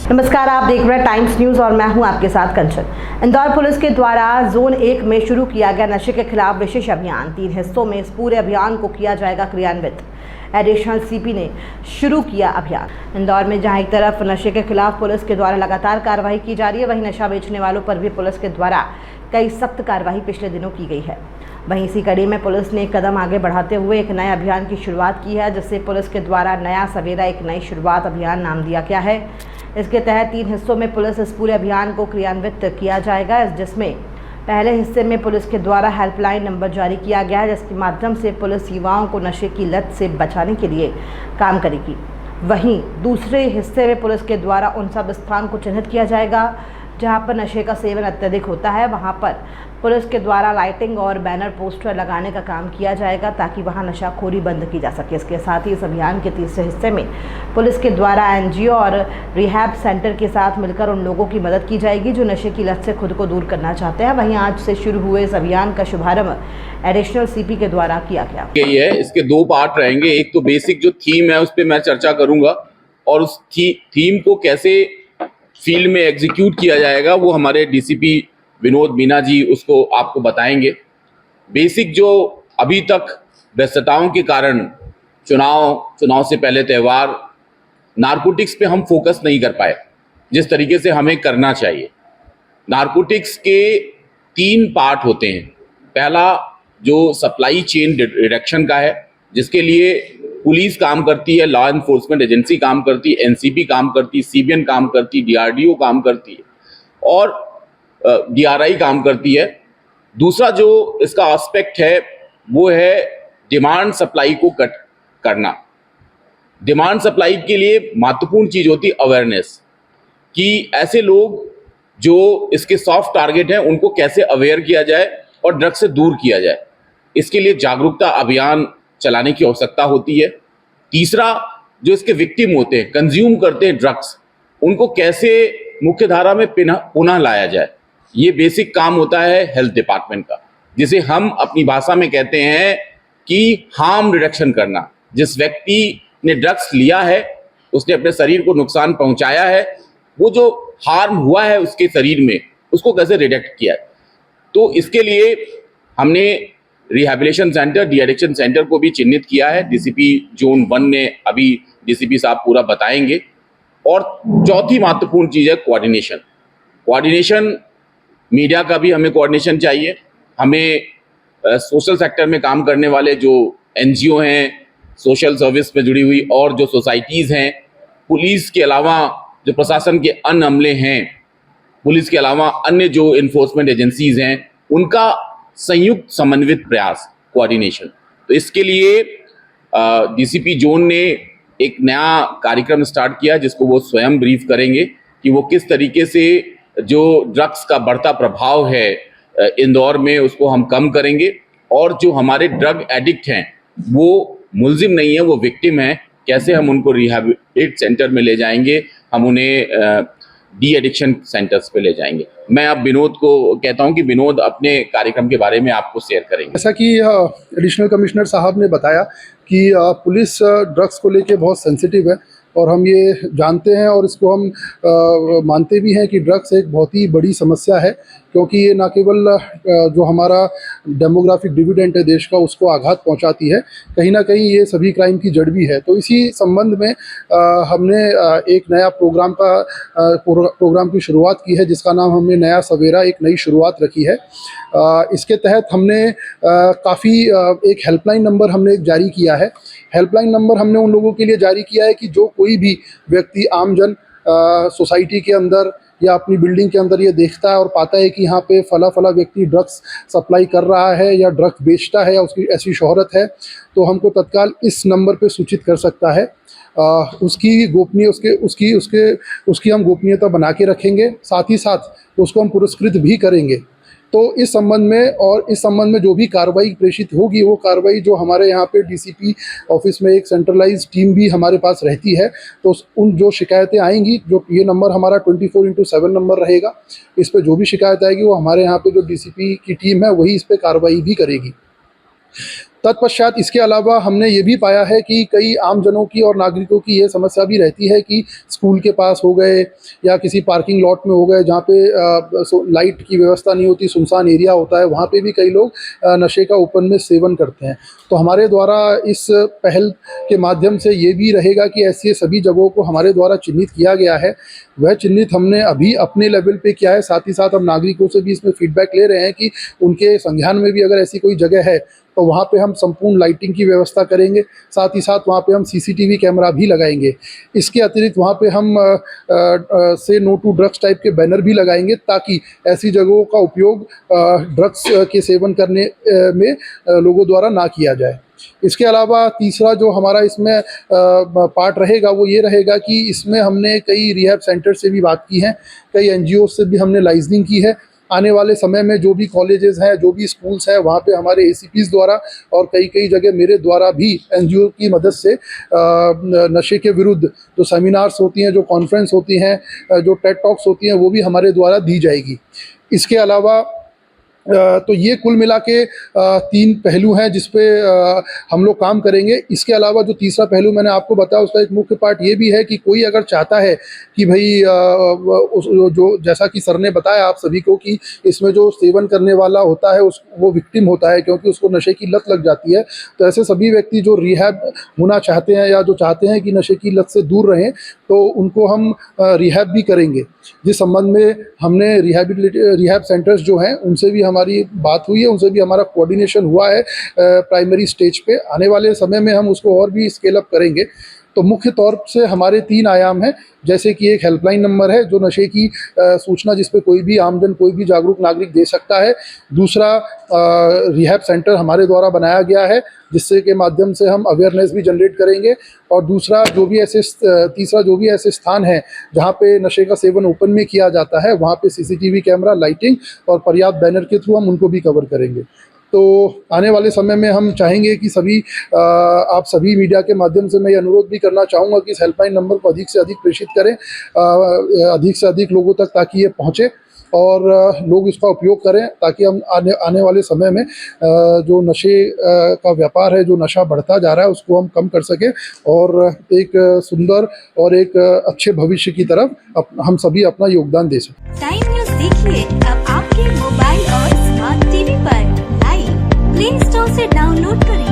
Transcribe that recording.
नमस्कार, आप देख रहे हैं टाइम्स न्यूज और मैं हूं आपके साथ कंचन। इंदौर पुलिस के द्वारा जोन 1 में शुरू किया गया नशे के खिलाफ विशेष अभियान, 3 हिस्सों में इस पूरे अभियान को किया जाएगा क्रियान्वित। एडिशनल सीपी ने शुरू किया अभियान। इंदौर में जहां एक तरफ नशे के खिलाफ पुलिस के द्वारा लगातार कार्रवाई की जा रही है, वहीं नशा बेचने वालों पर भी पुलिस के द्वारा कई सख्त कार्रवाई पिछले दिनों की गई है। वहीं इसी कड़ी में पुलिस ने एक कदम आगे बढ़ाते हुए एक नए अभियान की शुरुआत की है, जिससे पुलिस के द्वारा नया सवेरा एक नई शुरुआत अभियान नाम दिया गया है। इसके तहत 3 हिस्सों में पुलिस इस पूरे अभियान को क्रियान्वित किया जाएगा, जिसमें पहले हिस्से में पुलिस के द्वारा हेल्पलाइन नंबर जारी किया गया है, जिसके माध्यम से पुलिस युवाओं को नशे की लत से बचाने के लिए काम करेगी। वहीं दूसरे हिस्से में पुलिस के द्वारा उन सब स्थान को चिन्हित किया जाएगा जहां पर नशे का सेवन अत्यधिक होता है, वहां पर पुलिस के द्वारा लाइटिंग और बैनर पोस्टर लगाने का काम किया जाएगा ताकि वहां नशाखोरी बंद की जा सके। इसके साथ ही इस अभियान के तीसरे हिस्से में पुलिस के द्वारा एनजीओ और रिहैब सेंटर के साथ मिलकर उन लोगों की मदद की जाएगी जो नशे की लत से खुद को दूर करना चाहते हैं। वहीं आज से शुरू हुए इस अभियान का शुभारंभ एडिशनल सीपी के द्वारा किया गया। यही है, इसके 2 पार्ट रहेंगे। एक तो बेसिक जो थीम है उस पर मैं चर्चा करूंगा और उस थीम को कैसे फील्ड में एग्जीक्यूट किया जाएगा वो हमारे डीसीपी विनोद मीना जी उसको आपको बताएंगे। बेसिक जो अभी तक व्यस्तताओं के कारण चुनाव से पहले त्यौहार, नारकोटिक्स पे हम फोकस नहीं कर पाए जिस तरीके से हमें करना चाहिए। नारकोटिक्स के 3 पार्ट होते हैं। पहला जो सप्लाई चेन डिटेक्शन का है, जिसके लिए पुलिस काम करती है, लॉ एनफोर्समेंट एजेंसी काम करती है, एनसीबी काम करती है, सीबीएन काम करती है, डीआरडीओ काम करती है और डीआरआई काम करती है। दूसरा जो इसका एस्पेक्ट है वो है डिमांड सप्लाई को कट करना। डिमांड सप्लाई के लिए महत्वपूर्ण चीज होती है अवेयरनेस, कि ऐसे लोग जो इसके सॉफ्ट टारगेट हैं उनको कैसे अवेयर किया जाए और ड्रग्स से दूर किया जाए। इसके लिए जागरूकता अभियान चलाने की आवश्यकता होती है। तीसरा, जो इसके विक्टिम होते हैं, कंज्यूम करते हैं ड्रग्स, उनको कैसे मुख्य धारा में पुनः लाया जाए। ये बेसिक काम होता है हेल्थ डिपार्टमेंट का, जिसे हम अपनी भाषा में कहते हैं कि हार्म रिडक्शन करना। जिस व्यक्ति ने ड्रग्स लिया है, उसने अपने शरीर को नुकसान पहुंचाया है, वो जो हार्म हुआ है उसके शरीर में, उसको कैसे रिडक्ट किया है। तो इसके लिए हमने rehabilitation centre, de addiction centre को भी चिन्हित किया है। डीसीपी जोन 1 ने अभी डीसीपी साहब पूरा बताएंगे। और चौथी महत्वपूर्ण चीज है कोऑर्डिनेशन। मीडिया का भी हमें कोऑर्डिनेशन चाहिए। हमें सोशल सेक्टर में काम करने वाले जो एनजीओ हैं, सोशल सर्विस में जुड़ी हुई और जो सोसाइटीज़ हैं, पुलिस के अलावा जो प्रशासन के अन्य अमले हैं, पुलिस के अलावा अन्य जो इन्फोर्समेंट एजेंसीज हैं, उनका संयुक्त समन्वित प्रयास, कोऑर्डिनेशन। तो इसके लिए डीसीपी जोन ने एक नया कार्यक्रम स्टार्ट किया जिसको वो स्वयं ब्रीफ करेंगे कि वो किस तरीके से जो ड्रग्स का बढ़ता प्रभाव है इंदौर में उसको हम कम करेंगे, और जो हमारे ड्रग एडिक्ट हैं वो मुलजिम नहीं है, वो विक्टिम हैं, कैसे हम उनको रिहैबिलिटेशन सेंटर में ले जाएंगे, हम उन्हें डी एडिक्शन सेंटर्स पे ले जाएंगे। मैं अब विनोद को कहता हूं कि विनोद अपने कार्यक्रम के बारे में आपको शेयर करेंगे। जैसा कि एडिशनल कमिश्नर साहब ने बताया कि पुलिस ड्रग्स को लेके बहुत सेंसिटिव है और हम ये जानते हैं और इसको हम मानते भी हैं कि ड्रग्स एक बहुत ही बड़ी समस्या है, क्योंकि ये ना केवल जो हमारा डेमोग्राफिक डिविडेंड है देश का, उसको आघात पहुंचाती है, कहीं ना कहीं ये सभी क्राइम की जड़ भी है। तो इसी संबंध में हमने एक नया प्रोग्राम की शुरुआत की है, जिसका नाम हमने नया सवेरा एक नई शुरुआत रखी है। इसके तहत हमने काफ़ी एक हेल्पलाइन नंबर हमने एक जारी किया है। हेल्पलाइन नंबर हमने उन लोगों के लिए जारी किया है कि जो कोई भी व्यक्ति, आमजन सोसाइटी के अंदर या अपनी बिल्डिंग के अंदर ये देखता है और पाता है कि यहाँ पे फला व्यक्ति ड्रग्स सप्लाई कर रहा है या ड्रग्स बेचता है या उसकी ऐसी शोहरत है, तो हमको तत्काल इस नंबर पे सूचित कर सकता है। उसकी हम गोपनीयता बना के रखेंगे, साथ ही साथ उसको हम पुरस्कृत भी करेंगे। तो इस संबंध में जो भी कार्रवाई प्रेषित होगी, वो कार्रवाई जो हमारे यहाँ पे डीसीपी ऑफिस में एक सेंट्रलाइज टीम भी हमारे पास रहती है, तो उन जो शिकायतें आएंगी, जो ये नंबर हमारा 24/7 नंबर रहेगा, इस पे जो भी शिकायत आएगी वो हमारे यहाँ पे जो डीसीपी की टीम है वही इस पे कार्रवाई भी करेगी। तत्पश्चात इसके अलावा हमने ये भी पाया है कि कई आमजनों की और नागरिकों की ये समस्या भी रहती है कि स्कूल के पास हो गए या किसी पार्किंग लॉट में हो गए जहाँ पे लाइट की व्यवस्था नहीं होती, सुनसान एरिया होता है, वहाँ पे भी कई लोग नशे का ओपन में सेवन करते हैं। तो हमारे द्वारा इस पहल के माध्यम से ये भी रहेगा कि ऐसी सभी जगहों को हमारे द्वारा चिन्हित किया गया है। वह चिन्हित हमने अभी अपने लेवल पे किया है, साथ ही साथ हम नागरिकों से भी इसमें फीडबैक ले रहे हैं कि उनके संज्ञान में भी अगर ऐसी कोई जगह है तो वहाँ पे हम संपूर्ण लाइटिंग की व्यवस्था करेंगे, साथ ही साथ वहाँ पे हम सीसीटीवी कैमरा भी लगाएंगे। इसके अतिरिक्त वहाँ पे हम से नो टू ड्रग्स टाइप के बैनर भी लगाएंगे ताकि ऐसी जगहों का उपयोग ड्रग्स के सेवन करने में लोगों द्वारा ना किया जाए। इसके अलावा तीसरा जो हमारा इसमें पार्ट रहेगा वो ये रहेगा कि इसमें हमने कई रिहैब सेंटर से भी बात की है, कई एनजीओ से भी हमने लाइजनिंग की है। आने वाले समय में जो भी कॉलेजेस हैं, जो भी स्कूल्स हैं, वहाँ पे हमारे एसीपीज़ द्वारा और कई जगह मेरे द्वारा भी एनजीओ की मदद से नशे के विरुद्ध जो सेमिनार्स होती हैं, जो कॉन्फ्रेंस होती हैं, जो टेड टॉक्स होती हैं, वो भी हमारे द्वारा दी जाएगी। इसके अलावा तो ये कुल मिला के 3 पहलू हैं जिस पे हम लोग काम करेंगे। इसके अलावा जो तीसरा पहलू मैंने आपको बताया उसका एक मुख्य पार्ट ये भी है कि कोई अगर चाहता है कि भाई जो जैसा कि सर ने बताया आप सभी को कि इसमें जो सेवन करने वाला होता है वो विक्टिम होता है क्योंकि उसको नशे की लत लग जाती है। तो ऐसे सभी व्यक्ति जो रिहैब होना चाहते हैं या जो चाहते हैं कि नशे की लत से दूर रहें तो उनको हम रिहैब भी करेंगे। जिस संबंध में हमने रिहैब सेंटर्स जो हैं उनसे भी हमारी बात हुई है, उनसे भी हमारा कोऑर्डिनेशन हुआ है प्राइमरी स्टेज पे। आने वाले समय में हम उसको और भी स्केल अप करेंगे। तो मुख्य तौर से हमारे 3 आयाम हैं, जैसे कि एक हेल्पलाइन नंबर है जो नशे की सूचना जिस पे कोई भी आमजन, कोई भी जागरूक नागरिक दे सकता है। दूसरा रिहैब सेंटर हमारे द्वारा बनाया गया है जिससे के माध्यम से हम अवेयरनेस भी जनरेट करेंगे। और तीसरा जो भी ऐसे स्थान हैं जहाँ पे नशे का सेवन ओपन में किया जाता है वहाँ पे सीसीटीवी कैमरा, लाइटिंग और पर्याप्त बैनर के थ्रू हम उनको भी कवर करेंगे। तो आने वाले समय में हम चाहेंगे कि आप सभी मीडिया के माध्यम से मैं ये अनुरोध भी करना चाहूँगा कि इस हेल्पलाइन नंबर को अधिक से अधिक प्रेषित करें, अधिक से अधिक लोगों तक ताकि ये पहुँचे और लोग इसका उपयोग करें ताकि हम आने वाले समय में जो नशे का व्यापार है, जो नशा बढ़ता जा रहा है उसको हम कम कर सकें और एक सुंदर और एक अच्छे भविष्य की तरफ हम सभी अपना योगदान दे सकें। टाइम न्यूज़ देखिए अब आपके मोबाइल और स्मार्ट टीवी पर। लाइव प्ले स्टोर से डाउनलोड करें।